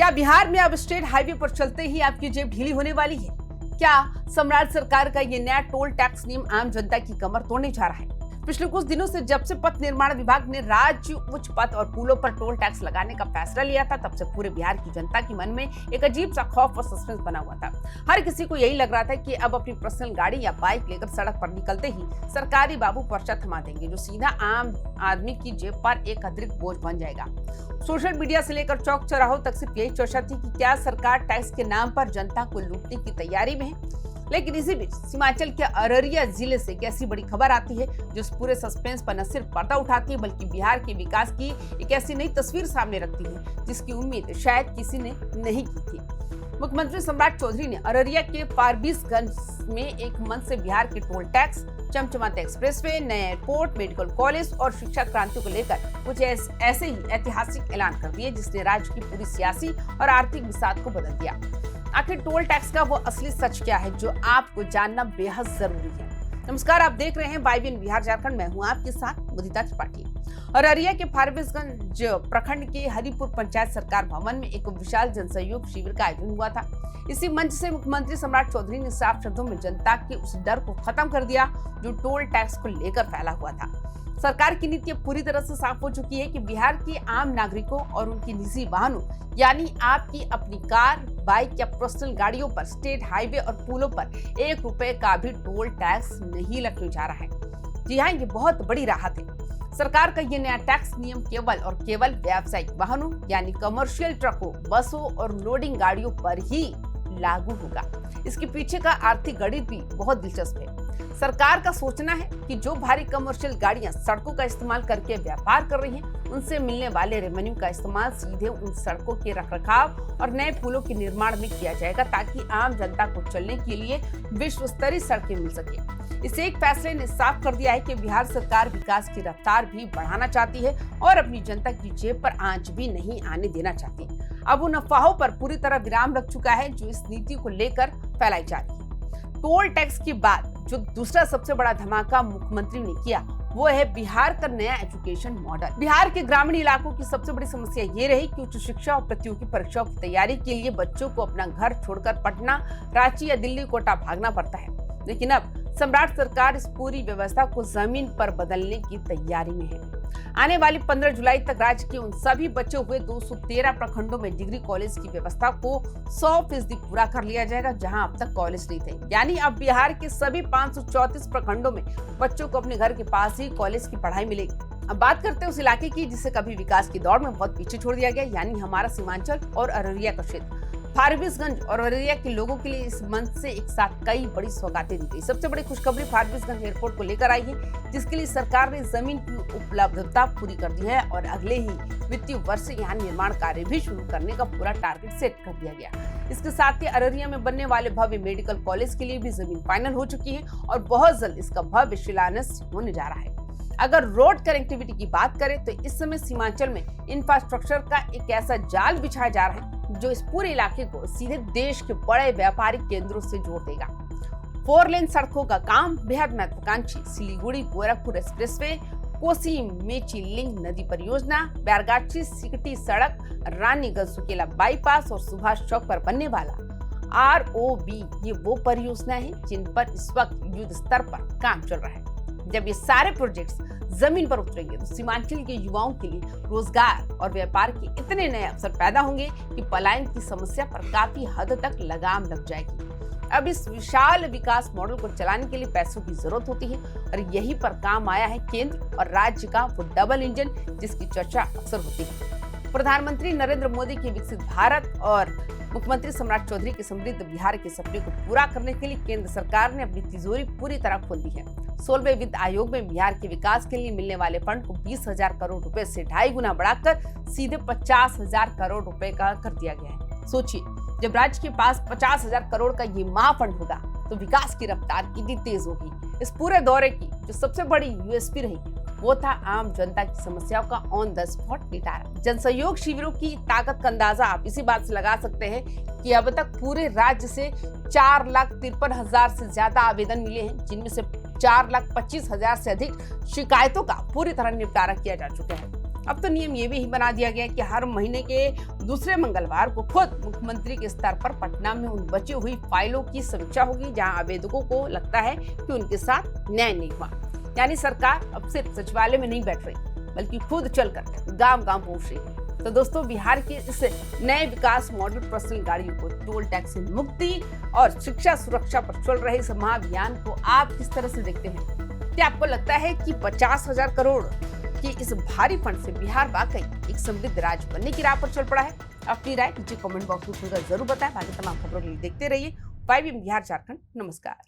क्या बिहार में अब स्टेट हाईवे पर चलते ही आपकी जेब ढीली होने वाली है? क्या सम्राट सरकार का ये नया टोल टैक्स नियम आम जनता की कमर तोड़ने जा रहा है? पिछले कुछ दिनों से जब से पथ निर्माण विभाग ने राज्य उच्च पथ और पुलों पर टोल टैक्स लगाने का फैसला लिया था, तब से पूरे बिहार की जनता के मन में एक अजीब सा खौफ और सस्पेंस बना हुआ था। हर किसी को यही लग रहा था कि अब अपनी पर्सनल गाड़ी या बाइक लेकर सड़क पर निकलते ही सरकारी बाबू पर्चा थमा देंगे, जो सीधा आम आदमी की जेब पर एक अतिरिक्त बोझ बन जाएगा। सोशल मीडिया से लेकर चौक चौराहों तक सिर्फ यही चर्चा थी कि क्या सरकार टैक्स के नाम पर जनता को लूटने की तैयारी में है। लेकिन इसी बीच सीमांचल के अररिया जिले से एक ऐसी बड़ी खबर आती है जो इस पूरे सस्पेंस पर न सिर्फ पर्दा उठाती है, बल्कि बिहार के विकास की एक ऐसी नई तस्वीर सामने रखती है जिसकी उम्मीद शायद किसी ने नहीं की थी। मुख्यमंत्री सम्राट चौधरी ने अररिया के फारबिसगंज में एक मन से बिहार के टोल टैक्स, चमचमाते एक्सप्रेसवे, नए एयरपोर्ट, मेडिकल कॉलेज और शिक्षा क्रांति को लेकर कुछ ऐसे ही ऐतिहासिक ऐलान कर दिए जिसने राज्य की पूरी सियासी और आर्थिक बिसात को बदल दिया। आखिर टोल टैक्स का वो असली सच क्या है जो आपको जानना बेहद जरूरी है। नमस्कार, आप देख रहे हैं YBN बिहार झारखंड। मैं हूं आपके साथ मुदिता त्रिपाठी। और अररिया के फारबिसगंज प्रखंड के हरिपुर पंचायत सरकार भवन में एक विशाल जनसहयोग शिविर का आयोजन हुआ था। इसी मंच से मुख्यमंत्री सम्राट चौधरी ने साफ शब्दों में जनता के उस डर को खत्म कर दिया जो टोल टैक्स को लेकर फैला हुआ था। सरकार की नीति पूरी तरह से साफ हो चुकी है कि बिहार के आम नागरिकों और उनकी निजी वाहनों यानी आपकी अपनी कार, बाइक या पर्सनल गाड़ियों पर स्टेट हाईवे और पुलों पर 1 रुपए का भी टोल टैक्स नहीं लगने जा रहा है। जी हाँ, ये बहुत बड़ी राहत है। सरकार का ये नया टैक्स नियम केवल और केवल व्यावसायिक वाहनों यानी कमर्शियल ट्रकों, बसों और लोडिंग गाड़ियों पर ही लागू होगा। इसके पीछे का आर्थिक गणित भी बहुत दिलचस्प है। सरकार का सोचना है कि जो भारी कमर्शियल गाड़ियां सड़कों का इस्तेमाल करके व्यापार कर रही हैं, उनसे मिलने वाले रेवेन्यू का इस्तेमाल सीधे उन सड़कों के रखरखाव और नए पुलों के निर्माण में किया जाएगा ताकि आम जनता को चलने के लिए विश्व स्तरीय सड़कें मिल सके। इस एक फैसले ने साफ कर दिया है कि बिहार सरकार विकास की रफ्तार भी बढ़ाना चाहती है और अपनी जनता की जेब पर आंच भी नहीं आने देना चाहती। अब उन अफवाहों पर पूरी तरह विराम लग चुका है जो इस नीति को लेकर फैलाई जा रही है। टोल टैक्स के बाद जो दूसरा सबसे बड़ा धमाका मुख्यमंत्री ने किया वो है बिहार का नया एजुकेशन मॉडल। बिहार के ग्रामीण इलाकों की सबसे बड़ी समस्या ये रही कि उच्च शिक्षा और प्रतियोगी परीक्षाओं की तैयारी के लिए बच्चों को अपना घर छोड़कर पटना, रांची या दिल्ली, कोटा भागना पड़ता है। लेकिन अब सम्राट सरकार इस पूरी व्यवस्था को जमीन पर बदलने की तैयारी में है। आने वाली 15 जुलाई तक राज्य के उन सभी बचे हुए 213 प्रखंडों में डिग्री कॉलेज की व्यवस्था को 100% पूरा कर लिया जाएगा जहां अब तक कॉलेज नहीं थे। यानी अब बिहार के सभी 534 प्रखंडों में बच्चों को अपने घर के पास ही कॉलेज की पढ़ाई मिलेगी। अब बात करते हैं उस इलाके की जिसे कभी विकास की दौड़ में बहुत पीछे छोड़ दिया गया, यानी हमारा सीमांचल और अररिया का क्षेत्र। फारबिसगंज और अररिया के लोगों के लिए इस मंच से एक साथ कई बड़ी सौगातें दी गई। सबसे बड़ी खुशखबरी फारबिसगंज एयरपोर्ट को लेकर आई है, जिसके लिए सरकार ने जमीन की उपलब्धता पूरी कर दी है और अगले ही वित्तीय वर्ष से यहाँ निर्माण कार्य भी शुरू करने का पूरा टारगेट सेट कर दिया गया। इसके साथ ही अररिया में बनने वाले भव्य मेडिकल कॉलेज के लिए भी जमीन फाइनल हो चुकी है और बहुत जल्द इसका भव्य शिलान्यास होने जा रहा है। अगर रोड कनेक्टिविटी की बात करें तो इस समय सीमांचल में इंफ्रास्ट्रक्चर का एक ऐसा जाल बिछाया जा रहा है जो इस पूरे इलाके को सीधे देश के बड़े व्यापारिक केंद्रों से जोड़ देगा। 4 लेन सड़कों का काम बेहद महत्वाकांक्षी सिलीगुड़ी गोरखपुर एक्सप्रेसवे, कोसी मेची लिंक नदी परियोजना, बैरगाछी सिकटी सड़क, रानीगंज सुकेला बाईपास और सुभाष चौक पर बनने वाला ROB, ये वो परियोजना है जिन पर इस वक्त युद्ध स्तर पर काम चल रहा है। जब ये सारे प्रोजेक्ट्स जमीन पर उतरेंगे तो सीमांचल के युवाओं के लिए रोजगार और व्यापार के इतने नए अवसर पैदा होंगे कि पलायन की समस्या पर काफी हद तक लगाम लग जाएगी। अब इस विशाल विकास मॉडल को चलाने के लिए पैसों की जरूरत होती है और यहीं पर काम आया है केंद्र और राज्य का वो डबल इंजन जिसकी चर्चा अक्सर होती है। प्रधानमंत्री नरेंद्र मोदी के विकसित भारत और मुख्यमंत्री सम्राट चौधरी के समृद्ध बिहार के सपने को पूरा करने के लिए केंद्र सरकार ने अपनी तिजोरी पूरी तरह खोल दी है। 16वें वित्त आयोग में बिहार के विकास के लिए मिलने वाले फंड को 20,000 करोड़ रुपए से 2.5 गुना बढ़ाकर सीधे 50,000 करोड़ रुपए का कर दिया गया है। सोचिए, जब राज्य के पास 50,000 करोड़ का ये महाफंड होगा तो विकास की रफ्तार कितनी तेज होगी। इस पूरे दौरे की जो सबसे बड़ी USP रही वो था आम जनता की समस्याओं का ऑन द स्पॉट निपटारा। जनसहयोग शिविरों की ताकत का अंदाजा आप इसी बात से लगा सकते हैं कि अब तक पूरे राज्य से 4,53,000 से ज्यादा आवेदन मिले हैं, जिनमें से 4,25,000 से अधिक शिकायतों का पूरी तरह निपटारा किया जा चुका है। अब तो नियम ये भी बना दिया गया कि हर महीने के दूसरे मंगलवार को खुद मुख्यमंत्री के स्तर पर पटना में उन बची हुई फाइलों की समीक्षा होगी जहां आवेदकों को लगता है कि उनके साथ न्याय नहीं हुआ। यानी सरकार अब सिर्फ सचिवालय में नहीं बैठ रही बल्कि खुद चलकर गांव-गांव पहुंच रही है। तो दोस्तों, बिहार के इस नए विकास मॉडल पर्सनल गाड़ियों को टोल टैक्स से मुक्ति और शिक्षा सुरक्षा पर चल रहे इस महाअभियान को आप किस तरह से देखते हैं? क्या आपको लगता है कि 50,000 करोड़ की इस भारी फंड से बिहार वाकई एक समृद्ध राज्य बनने की राह पर चल पड़ा है? अपनी राय नीचे कमेंट बॉक्स में जरूर बताएं। बाकी तमाम खबरों के लिए देखते रहिए 5am बिहार झारखंड। नमस्कार।